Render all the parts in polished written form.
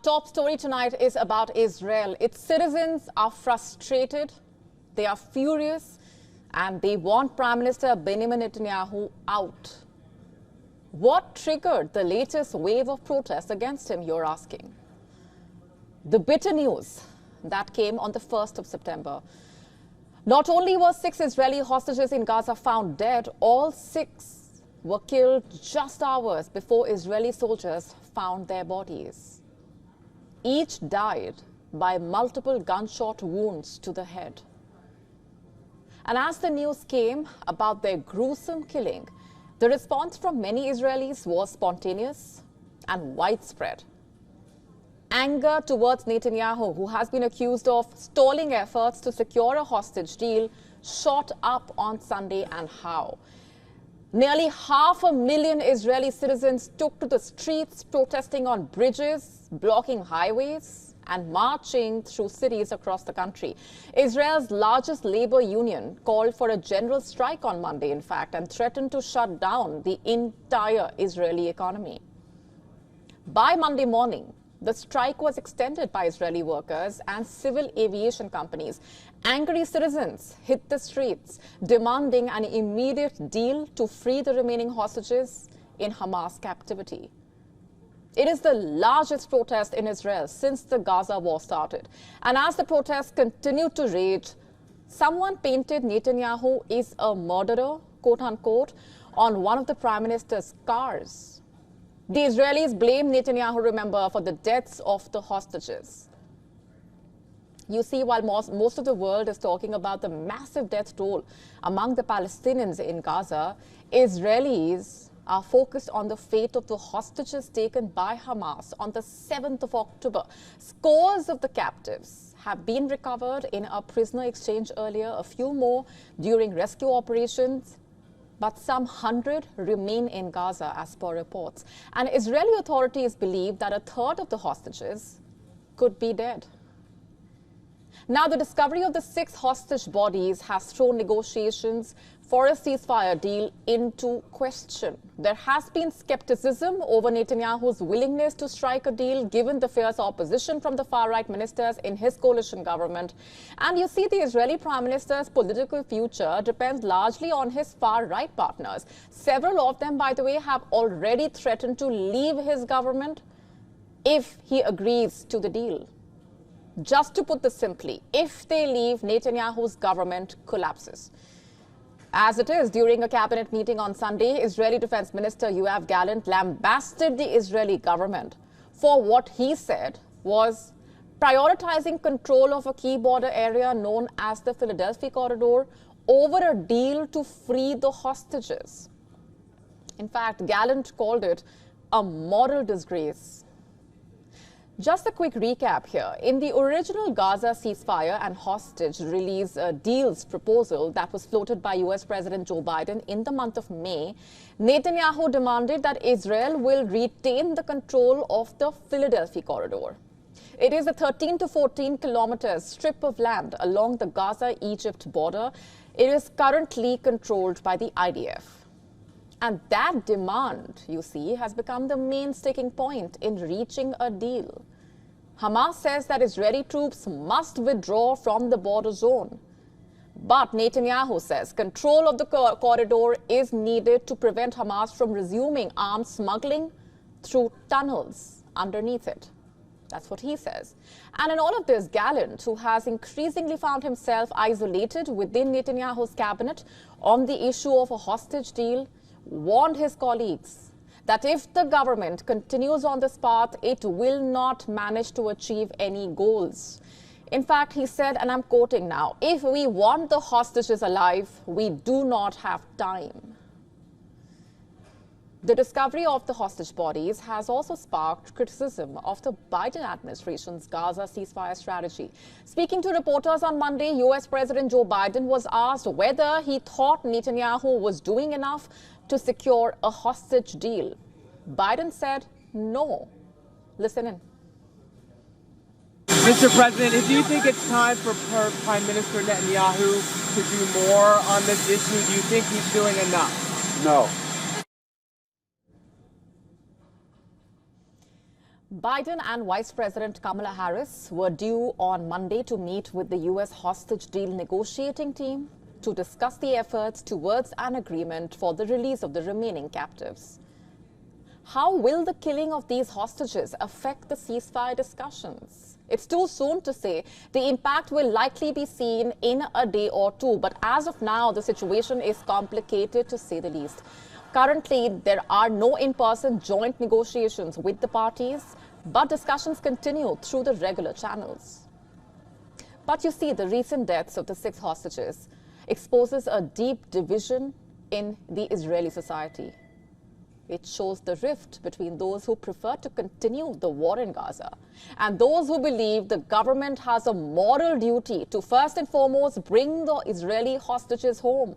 top story tonight is about Israel. Its citizens are frustrated, they are furious, and they want Prime Minister Benjamin Netanyahu out. What triggered the latest wave of protests against him, you're asking? The bitter news that came on the 1st of September. Not only were 6 Israeli hostages in Gaza found dead, all 6 were killed just hours before Israeli soldiers found their bodies. Each died by multiple gunshot wounds to the head. And as the news came about their gruesome killing, the response from many Israelis was spontaneous and widespread. Anger towards Netanyahu, who has been accused of stalling efforts to secure a hostage deal, shot up on Sunday. And how? Nearly 500,000 Israeli citizens took to the streets, protesting on bridges, blocking highways, and marching through cities across the country. Israel's largest labor union called for a general strike on Monday, in fact, and threatened to shut down the entire Israeli economy. By Monday morning, the strike was extended by Israeli workers and civil aviation companies. Angry citizens hit the streets, demanding an immediate deal to free the remaining hostages in Hamas captivity. It is the largest protest in Israel since the Gaza war started. And as the protests continue to rage, someone painted Netanyahu is a murderer, quote unquote, on one of the Prime Minister's cars. The Israelis blame Netanyahu, remember, for the deaths of the hostages. You see, while most of the world is talking about the massive death toll among the Palestinians in Gaza, Israelis are focused on the fate of the hostages taken by Hamas on the 7th of October. Scores of the captives have been recovered in a prisoner exchange earlier, a few more during rescue operations. But some 100 remain in Gaza, as per reports. And Israeli authorities believe that a third of the hostages could be dead. Now, the discovery of the 6 hostage bodies has thrown negotiations for a ceasefire deal into question. There has been skepticism over Netanyahu's willingness to strike a deal, given the fierce opposition from the far-right ministers in his coalition government. And you see, the Israeli Prime Minister's political future depends largely on his far-right partners. Several of them, by the way, have already threatened to leave his government if he agrees to the deal. Just to put this simply, if they leave, Netanyahu's government collapses. As it is, during a cabinet meeting on Sunday, Israeli Defense Minister Yoav Gallant lambasted the Israeli government for what he said was prioritizing control of a key border area known as the Philadelphia corridor over a deal to free the hostages. In fact, Gallant called it a moral disgrace. Just a quick recap here. In the original Gaza ceasefire and hostage release deals proposal that was floated by US President Joe Biden in the month of May, Netanyahu demanded that Israel will retain the control of the Philadelphia corridor. It is a 13 to 14 kilometers strip of land along the Gaza-Egypt border. It is currently controlled by the IDF. And that demand, you see, has become the main sticking point in reaching a deal. Hamas says that Israeli troops must withdraw from the border zone. But Netanyahu says control of the corridor is needed to prevent Hamas from resuming arms smuggling through tunnels underneath it. That's what he says. And in all of this, Gallant, who has increasingly found himself isolated within Netanyahu's cabinet on the issue of a hostage deal, warned his colleagues that if the government continues on this path, it will not manage to achieve any goals. In fact, he said, and I'm quoting now, "If we want the hostages alive, we do not have time." The discovery of the hostage bodies has also sparked criticism of the Biden administration's Gaza ceasefire strategy. Speaking to reporters on Monday, US President Joe Biden was asked whether he thought Netanyahu was doing enough to secure a hostage deal. Biden said no. Listen in. Mr. President, do you think it's time for Prime Minister Netanyahu to do more on this issue? Do you think he's doing enough? No. Biden and Vice President Kamala Harris were due on Monday to meet with the U.S. hostage deal negotiating team to discuss the efforts towards an agreement for the release of the remaining captives. How will the killing of these hostages affect the ceasefire discussions? It's too soon to say. The impact will likely be seen in a day or two, but as of now, the situation is complicated to say the least. Currently, there are no in-person joint negotiations with the parties, but discussions continue through the regular channels. But you see, the recent deaths of the 6 hostages exposes a deep division in the Israeli society. It shows the rift between those who prefer to continue the war in Gaza and those who believe the government has a moral duty to first and foremost bring the Israeli hostages home.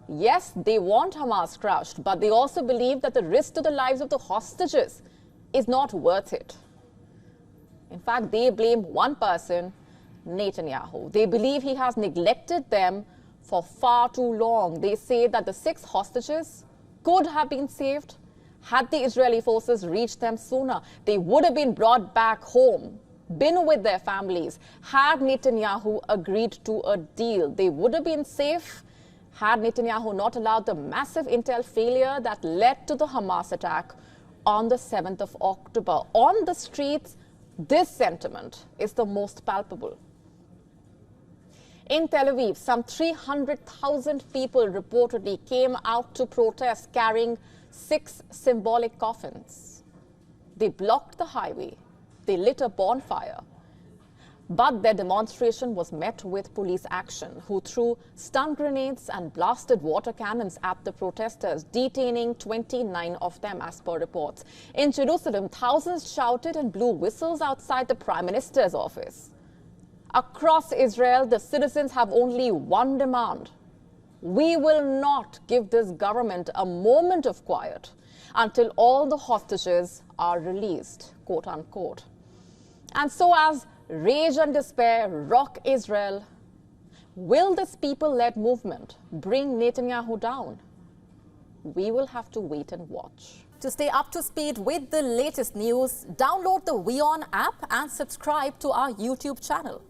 Yes, they want Hamas crushed, but they also believe that the risk to the lives of the hostages is not worth it. In fact, they blame one person, Netanyahu. They believe he has neglected them for far too long. They say that the 6 hostages could have been saved had the Israeli forces reached them sooner. They would have been brought back home, been with their families, had Netanyahu agreed to a deal. They would have been safe had Netanyahu not allowed the massive intel failure that led to the Hamas attack on the 7th of October. On the streets, this sentiment is the most palpable. In Tel Aviv, some 300,000 people reportedly came out to protest carrying 6 symbolic coffins. They blocked the highway. They lit a bonfire. But their demonstration was met with police action, who threw stun grenades and blasted water cannons at the protesters, detaining 29 of them, as per reports. In Jerusalem, thousands shouted and blew whistles outside the Prime Minister's office. Across Israel, the citizens have only one demand. We will not give this government a moment of quiet until all the hostages are released, quote unquote. And so as rage and despair rock Israel, will this people-led movement bring Netanyahu down? We will have to wait and watch. To stay up to speed with the latest news, download the WION app and subscribe to our YouTube channel.